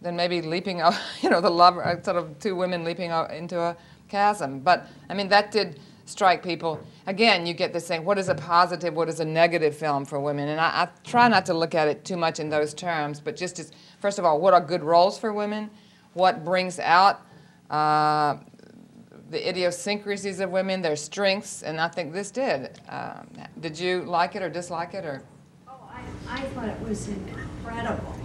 maybe leaping, you know, the lover, sort of two women leaping into a chasm. But, I mean, that did strike people. Again, you get this saying, what is a positive, what is a negative film for women? And I try not to look at it too much in those terms, but just as, first of all, what are good roles for women? What brings out the idiosyncrasies of women, their strengths, and I think this did. Did you like it or dislike it? Or? Oh, I thought it was incredible.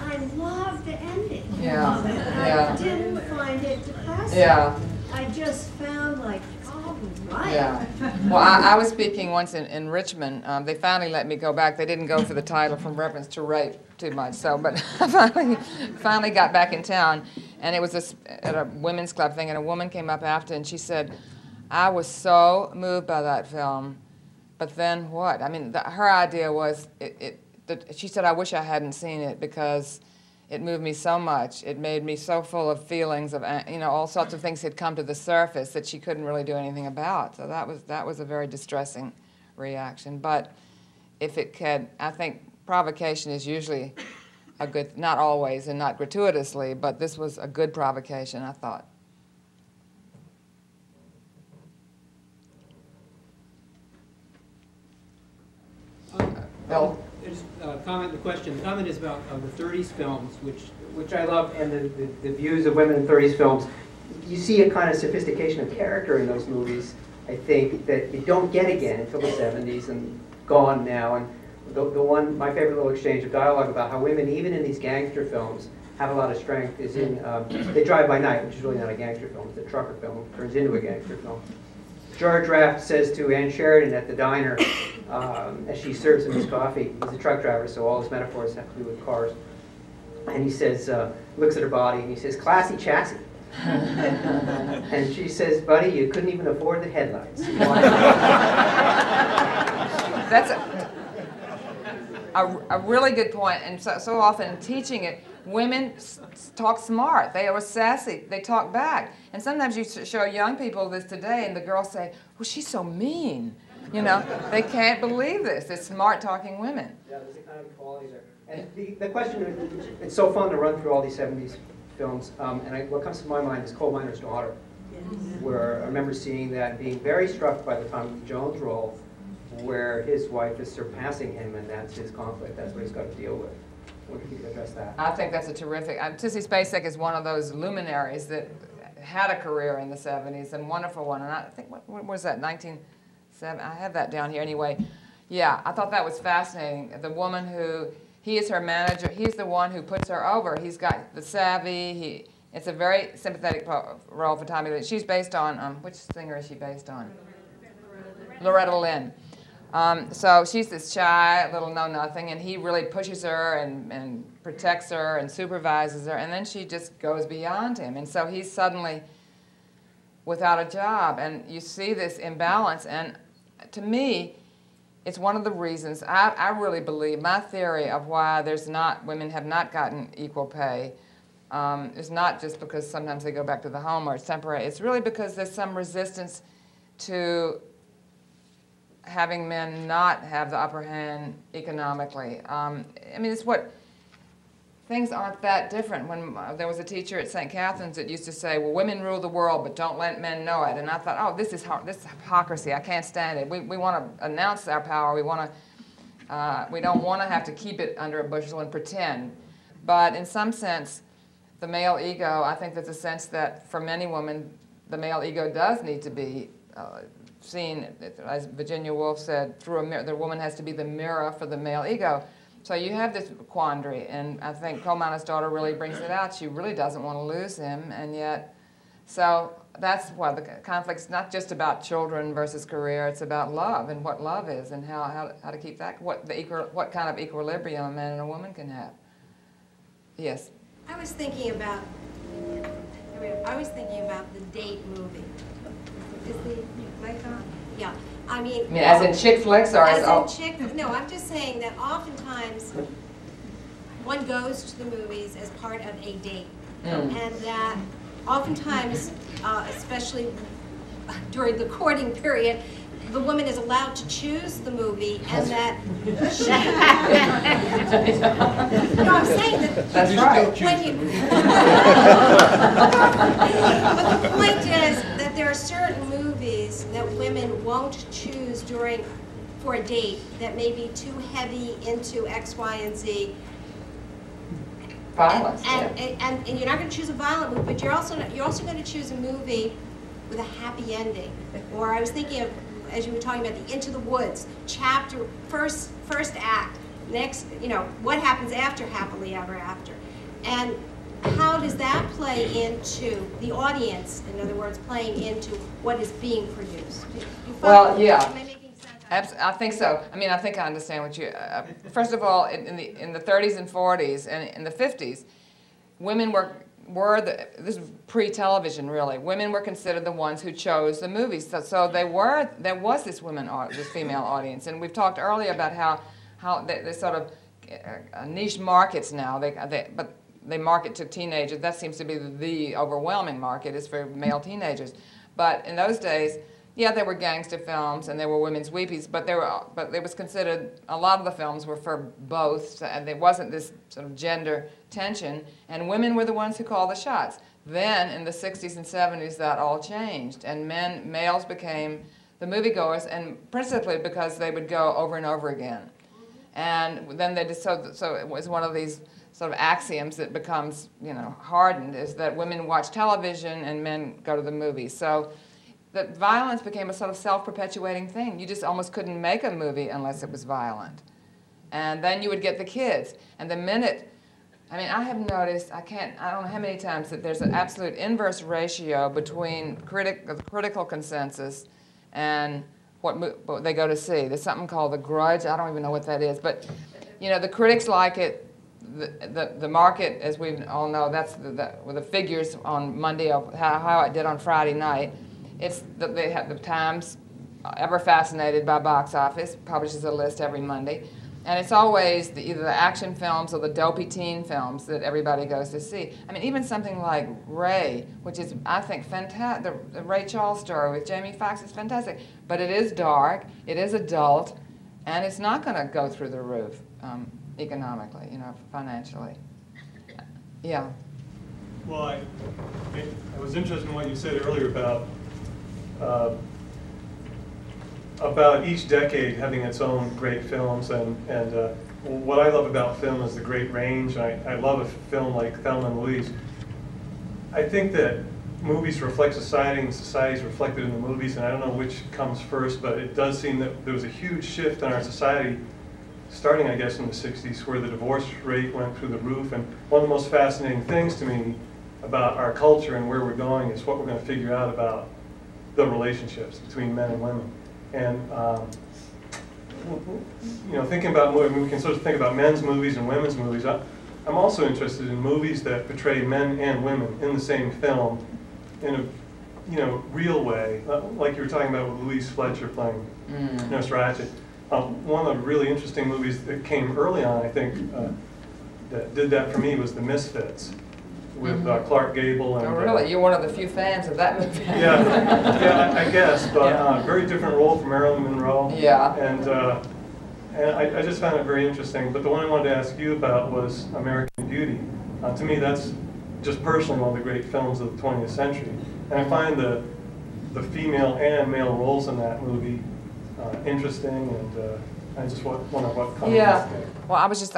I loved the ending of it. I didn't find it depressing. Yeah. I just found like, all right. Yeah. Well, I was speaking once in Richmond. They finally let me go back. They didn't go for the title from reference to rape too much. So, but I finally got back in town, and it was at a women's club thing, and a woman came up after, and she said, "I was so moved by that film, but then what?" I mean, her idea was she said, "I wish I hadn't seen it because it moved me so much. It made me so full of feelings of, you know, all sorts of things had come to the surface that she couldn't really do anything about." So that was a very distressing reaction. But if it could, I think provocation is usually a good, not always and not gratuitously, but this was a good provocation, I thought. Bill? There's a comment, the question. The comment is about the 30s films, which I love, and the views of women in 30s films. You see a kind of sophistication of character in those movies, I think, that you don't get again until the 70s and gone now. And my favorite little exchange of dialogue about how women, even in these gangster films, have a lot of strength is in They Drive by Night, which is really not a gangster film, it's a trucker film, turns into a gangster film. George Raft says to Ann Sheridan at the diner, as she serves him his coffee, he's a truck driver, so all his metaphors have to do with cars. And he says, looks at her body, and he says, "Classy chassis." And she says, "Buddy, you couldn't even afford the headlights." That's a really good point. And so often in teaching it, women talk smart. They are sassy. They talk back. And sometimes you show young people this today, and the girls say, "Well, she's so mean." You know, they can't believe this. It's smart-talking women. Yeah, there's a kind of equality there. And the question, it's so fun to run through all these 70s films, and what comes to my mind is Coal Miner's Daughter, where I remember seeing that and being very struck by the Tommy Lee Jones role, where his wife is surpassing him, and that's his conflict. That's what he's got to deal with. I wonder if you could address that. I think that's a terrific. Sissy Spacek is one of those luminaries that had a career in the 70s, and wonderful one. And I think, what was that, 1970? I have that down here anyway. Yeah, I thought that was fascinating. The woman who, he is her manager, he's the one who puts her over. He's got the savvy, it's a very sympathetic role for Tommy Lee. She's based on, which singer is she based on? Loretta Lynn. So she's this shy, little know-nothing, and he really pushes her and protects her and supervises her, and then she just goes beyond him. And so he's suddenly without a job, and you see this imbalance. And to me, it's one of the reasons, I really believe, my theory of why women have not gotten equal pay is not just because sometimes they go back to the home or it's temporary. It's really because there's some resistance to having men not have the upper hand economically. I mean, it's what, things aren't that different. When there was a teacher at St. Catherine's that used to say, well, women rule the world, but don't let men know it. And I thought, oh, this is hypocrisy. I can't stand it. We want to announce our power. We don't want to have to keep it under a bushel and pretend. But in some sense, the male ego, I think there's a sense that for many women, the male ego does need to be seen, as Virginia Woolf said, through a mirror. The woman has to be the mirror for the male ego. So you have this quandary, and I think Coal Miner's Daughter really brings it out. She really doesn't want to lose him, and yet, so that's why the conflict's not just about children versus career. It's about love and what love is, and how to keep that, what kind of equilibrium a man and a woman can have. Yes. I was thinking about the Date movie. Is the mic on? Yeah. I mean, As in chick flicks, or as in chick? No, I'm just saying that oftentimes one goes to the movies as part of a date, and that oftentimes, especially during the courting period, the woman is allowed to choose the movie, and that. No, I'm saying that. That's right. When you, but the point is that there are certain movies that women won't choose for a date that may be too heavy into X, Y, and Z. Violence. And you're not going to choose a violent movie, but you're also going to choose a movie with a happy ending. Or I was thinking of, as you were talking about, the Into the Woods chapter, first act, next, what happens after Happily Ever After, and how does that play into the audience? In other words, playing into what is being produced. Well, yeah. Am I making sense? I think so. I mean, I think I understand what you. First of all, in the 30s and 40s and in the 50s, women this is pre-television really. Women were considered the ones who chose the movies. So there was this female audience, and we've talked earlier about how they sort of niche markets now. But they market to teenagers. That seems to be the overwhelming market is for male teenagers. But in those days, yeah, there were gangster films and there were women's weepies, but it was considered, a lot of the films were for both, and there wasn't this sort of gender tension, and women were the ones who called the shots. Then in the 60s and 70s, that all changed, and males became the moviegoers, and principally because they would go over and over again. And then so it was one of these sort of axioms that becomes, hardened, is that women watch television and men go to the movies. So that violence became a sort of self-perpetuating thing. You just almost couldn't make a movie unless it was violent. And then you would get the kids. And the minute, I have noticed, I don't know how many times, that there's an absolute inverse ratio between the critical consensus and what they go to see. There's something called the grudge. I don't even know what that is. But, the critics like it. The market, as we all know, that's with the figures on Monday of how it did on Friday night. It's they have the Times, ever fascinated by box office, publishes a list every Monday, and it's always either the action films or the dopey teen films that everybody goes to see. Even something like Ray, which is, I think, fantastic. The Ray Charles story with Jamie Foxx is fantastic, but it is dark, it is adult, and it's not going to go through the roof economically, financially. Yeah. Well, I was interested in what you said earlier about each decade having its own great films, and what I love about film is the great range. I love a film like Thelma and Louise. I think that movies reflect society, and society is reflected in the movies, and I don't know which comes first, but it does seem that there was a huge shift in our society starting, I guess, in the 60s, where the divorce rate went through the roof. And one of the most fascinating things to me about our culture and where we're going is what we're going to figure out about the relationships between men and women. And thinking about movies, we can sort of think about men's movies and women's movies. I'm also interested in movies that portray men and women in the same film in a real way, like you were talking about with Louise Fletcher playing Nurse Ratched. One of the really interesting movies that came early on, I think, that did that for me was The Misfits. with Clark Gable. And, Oh, really? You're one of the few fans of that movie. yeah, I guess, but very different role for Marilyn Monroe. Yeah. And I just found it very interesting. But the one I wanted to ask you about was American Beauty. To me, that's just personally one of the great films of the 20th century. And I find the female and male roles in that movie interesting, and I just wonder what comes. Yeah. Well, I was just,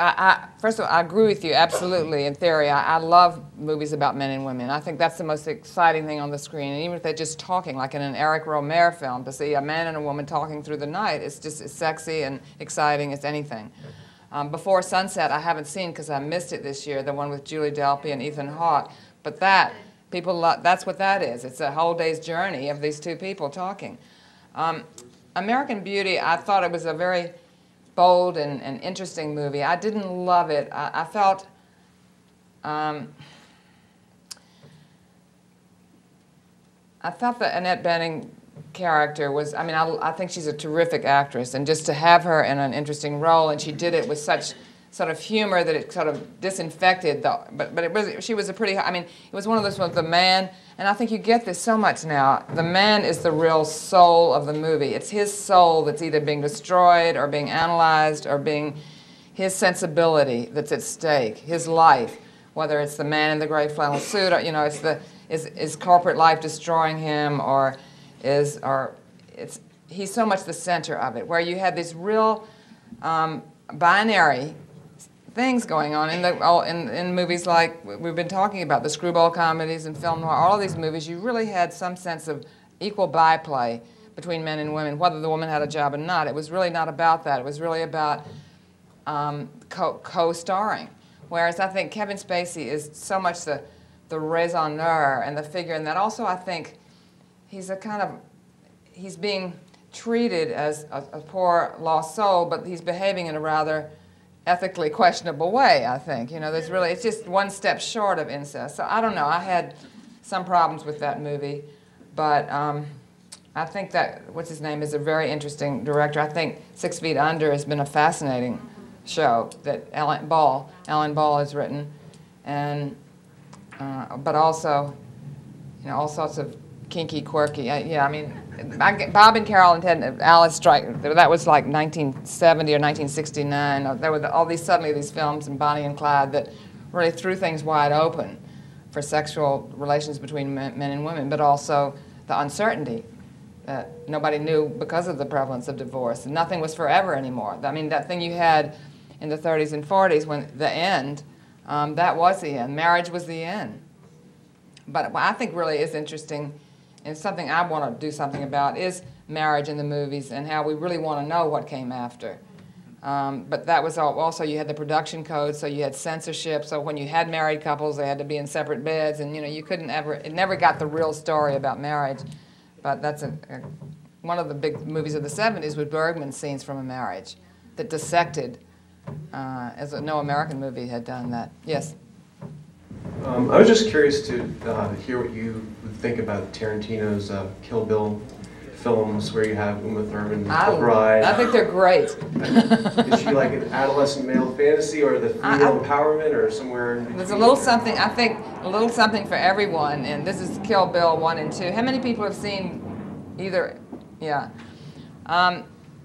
first of all, I agree with you absolutely in theory. I love movies about men and women. I think that's the most exciting thing on the screen. And even if they're just talking, like in an Eric Rohmer film, to see a man and a woman talking through the night, it's just as sexy and exciting as anything. Before Sunset, I haven't seen because I missed it this year, the one with Julie Delpy and Ethan Hawke. But that, that's what that is. It's a whole day's journey of these two people talking. American Beauty, I thought it was a very bold and interesting movie. I didn't love it. I felt that Annette Bening character was, I mean, I think she's a terrific actress, and just to have her in an interesting role, and she did it with such sort of humor that it sort of disinfected the, but it was, she was a pretty, I mean, it was one of those ones, the man, and I think you get this so much now, the man is the real soul of the movie. It's his soul that's either being destroyed or being analyzed or being his sensibility that's at stake, his life, whether it's the man in the gray flannel suit or, you know, it's the, is corporate life destroying him, or he's so much the center of it, where you have these real binary things going on in movies like we've been talking about, the screwball comedies and film noir, all of these movies. You really had some sense of equal byplay between men and women, whether the woman had a job or not. It was really not about that. It was really about co-starring. Whereas I think Kevin Spacey is so much the raison d'etre and the figure, and that also I think he's a kind of, he's being treated as a poor lost soul, but he's behaving in a rather ethically questionable way, I think. You know, there's really, it's just one step short of incest. So I don't know, I had some problems with that movie, but I think that, what's his name, is a very interesting director. I think 6 Feet Under has been a fascinating show that Alan Ball has written, and but also, you know, all sorts of kinky, quirky, yeah, I mean, Bob and Carol and Ted, Alice Strike, that was like 1970 or 1969. There were all these, suddenly these films, and Bonnie and Clyde, that really threw things wide open for sexual relations between men and women, but also the uncertainty that nobody knew because of the prevalence of divorce. And nothing was forever anymore. I mean, that thing you had in the 30s and 40s, when the end, that was the end. Marriage was the end. But what I think really is interesting, and something I want to do something about, is marriage in the movies and how we really want to know what came after. But that was also, you had the production code, so you had censorship, so when you had married couples, they had to be in separate beds, and you know, you couldn't ever, it never got the real story about marriage. But that's one of the big movies of the 70s was Bergman's Scenes from a Marriage, that dissected, as no American movie had done that. Yes? I was just curious to hear what you would think about Tarantino's Kill Bill films, where you have Uma Thurman, the bride. I think they're great. Is she like an adolescent male fantasy, or the female empowerment, or somewhere in between? There's a little something, I think, a little something for everyone, and this is Kill Bill 1 and 2. How many people have seen either? Yeah.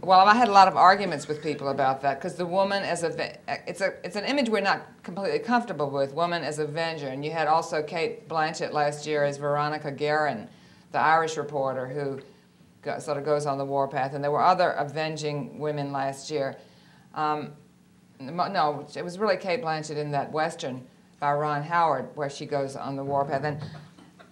Well, I had a lot of arguments with people about that, because the woman as it's an image we're not completely comfortable with, woman as avenger. And you had also Kate Blanchett last year as Veronica Guerin, the Irish reporter who sort of goes on the warpath. And there were other avenging women last year. No, it was really Kate Blanchett in that Western by Ron Howard, where she goes on the warpath. And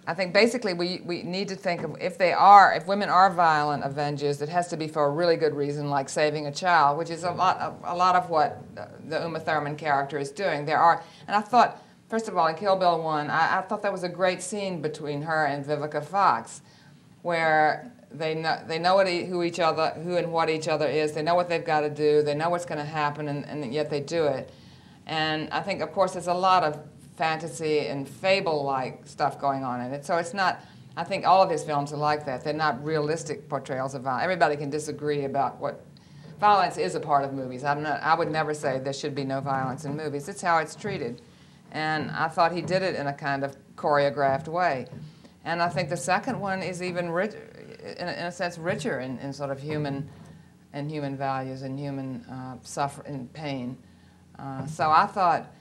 I think basically we need to think of, if women are violent avengers, it has to be for a really good reason, like saving a child, which is a lot of what the Uma Thurman character is doing. And I thought, first of all, in Kill Bill 1, I thought that was a great scene between her and Vivica Fox, where they know who and what each other is, they know what they've got to do, they know what's going to happen, and yet they do it. And I think, of course, there's a lot of fantasy and fable-like stuff going on in it. So it's not, I think all of his films are like that. They're not realistic portrayals of violence. Everybody can disagree about what, violence is a part of movies. I would never say there should be no violence in movies. It's how it's treated. And I thought he did it in a kind of choreographed way. And I think the second one is even rich, in a sense, richer in sort of human values and human suffering and pain. So I thought,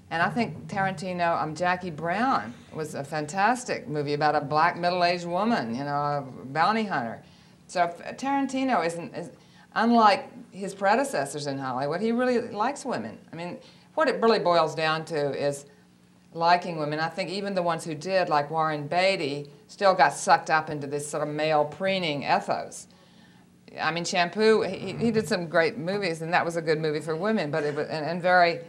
and I think Tarantino, Jackie Brown was a fantastic movie about a black middle-aged woman, you know, a bounty hunter. So Tarantino is unlike his predecessors in Hollywood. He really likes women. I mean, what it really boils down to is liking women. I think even the ones who did, like Warren Beatty, still got sucked up into this sort of male preening ethos. I mean, Shampoo, he did some great movies, and that was a good movie for women, but it was, and very,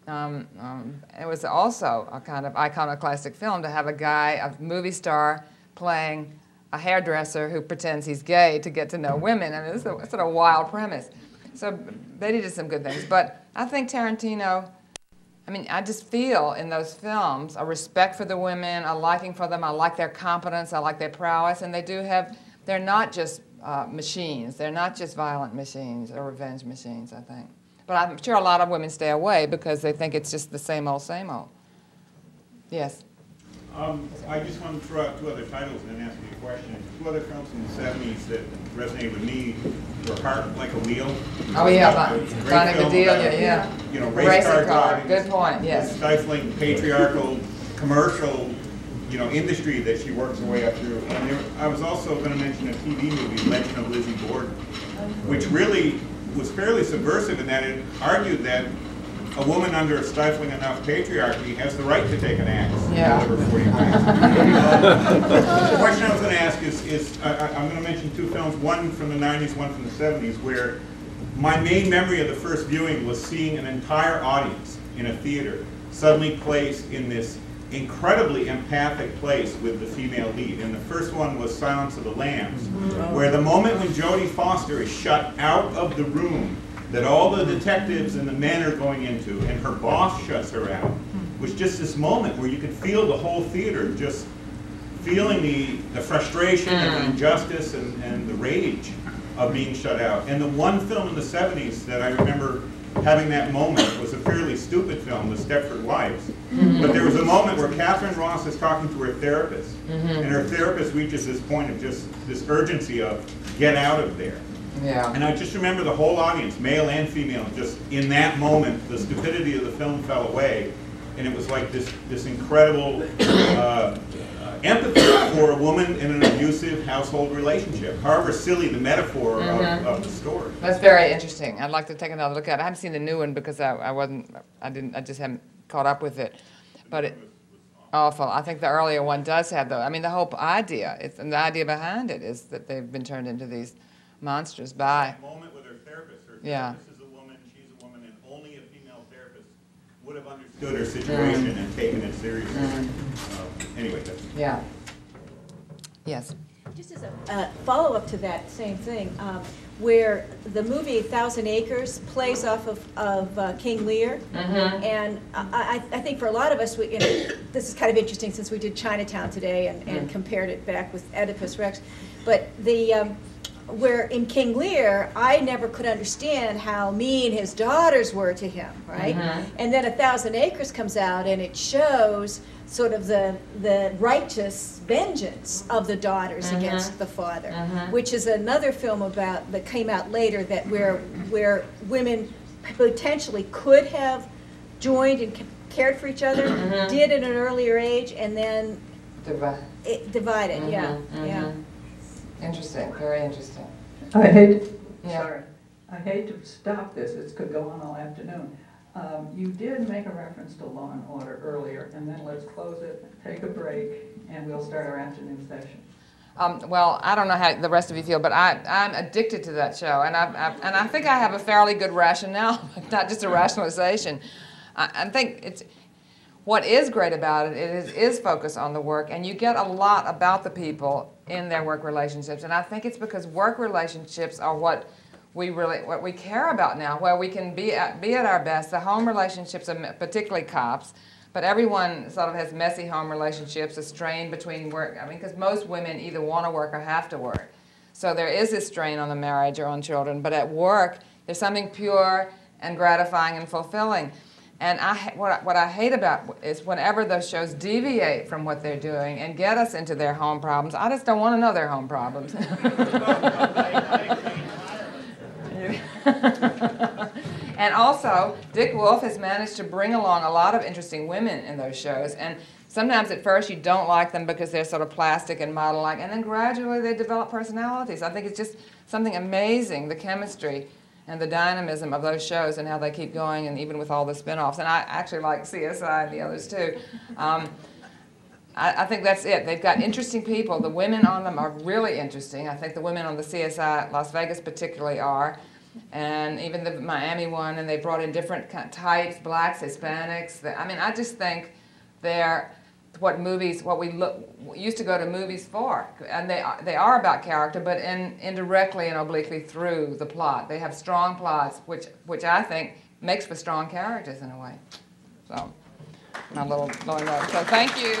it was also a kind of iconoclastic film to have a guy, a movie star, playing a hairdresser who pretends he's gay to get to know women. I mean, it's a sort of wild premise. So Beatty did some good things, but I think Tarantino, I mean, I just feel in those films a respect for the women, a liking for them. I like their competence, I like their prowess, and they do have, they're not just machines. They're not just violent machines or revenge machines, I think. But I'm sure a lot of women stay away because they think it's just the same old, same old. Yes? I just want to throw out two other titles and then ask you a question. Two other films in the 70s that resonated with me were Heart Like a Wheel. Oh, yeah, Bonnie Bedelia, yeah. You know, race car driving. Good point, yes. Stifling patriarchal commercial, you know, industry that she works her way up through. And I was also going to mention a TV movie, Legend of Lizzie Borden, which really was fairly subversive in that it argued that a woman under a stifling enough patriarchy has the right to take an axe and deliver 40 pounds. The question I was going to ask is I'm going to mention two films, one from the 90s, one from the 70s, where my main memory of the first viewing was seeing an entire audience in a theater suddenly placed in this incredibly empathic place with the female lead. And the first one was Silence of the Lambs, where the moment when Jodie Foster is shut out of the room that all the detectives and the men are going into, and her boss shuts her out, was just this moment where you could feel the whole theater just feeling the frustration and the injustice and the rage of being shut out. And the one film in the 70s that I remember having that moment was a fairly stupid film, The Stepford Wives. But there was a moment where Catherine Ross is talking to her therapist, and her therapist reaches this point of just this urgency of, get out of there. Yeah. And I just remember the whole audience, male and female, just in that moment, the stupidity of the film fell away, and it was like this incredible empathy for a woman in an abusive household relationship, however silly the metaphor of the story. That's very interesting. I'd like to take another look at it. I haven't seen the new one because I just haven't caught up with it. But it, awful. I think the earlier one does have the, I mean, the whole idea, and the idea behind it is that they've been turned into these monsters by. That moment with her therapist is a woman, she's a woman, and only a female therapist would have understood her situation and taken it seriously. Anyway, that's... Yeah. Yes. Just as a follow-up to that same thing, where the movie 1,000 Acres plays off of King Lear, and I think for a lot of us, you know, this is kind of interesting since we did Chinatown today and compared it back with Oedipus Rex, but the where in King Lear, I never could understand how mean his daughters were to him, right? And then 1,000 Acres comes out and it shows sort of the righteous vengeance of the daughters against the father, which is another film about that came out later that where women potentially could have joined and cared for each other, did at an earlier age, and then it divided. Yeah. Interesting. Very interesting. I hate to stop this. It could go on all afternoon. You did make a reference to Law and Order earlier, and then let's close it, take a break, and we'll start our afternoon session. Well, I don't know how the rest of you feel, but I'm addicted to that show, and I think I have a fairly good rationale, not just a rationalization. I think it's what is great about it is focus on the work, and you get a lot about the people in their work relationships, and I think it's because work relationships are what we care about now, where we can be at our best. The home relationships, are particularly cops, but everyone sort of has messy home relationships, a strain between work. I mean, because most women either want to work or have to work. So there is this strain on the marriage or on children, but at work, there's something pure and gratifying and fulfilling. And what I hate about is whenever those shows deviate from what they're doing and get us into their home problems, I just don't want to know their home problems. And also, Dick Wolf has managed to bring along a lot of interesting women in those shows. And sometimes at first you don't like them because they're sort of plastic and model-like, and then gradually they develop personalities. I think it's just something amazing, the chemistry and the dynamism of those shows and how they keep going, and even with all the spin-offs. And I actually like CSI and the others too. I think that's it. They've got interesting people. The women on them are really interesting. I think the women on the CSI Las Vegas particularly are. And even the Miami one, and they brought in different kind of types, blacks, Hispanics. I mean, I just think they're what we used to go to movies for. And they are about character, but indirectly and obliquely through the plot. They have strong plots, which I think makes for strong characters in a way. So, my little note. So thank you.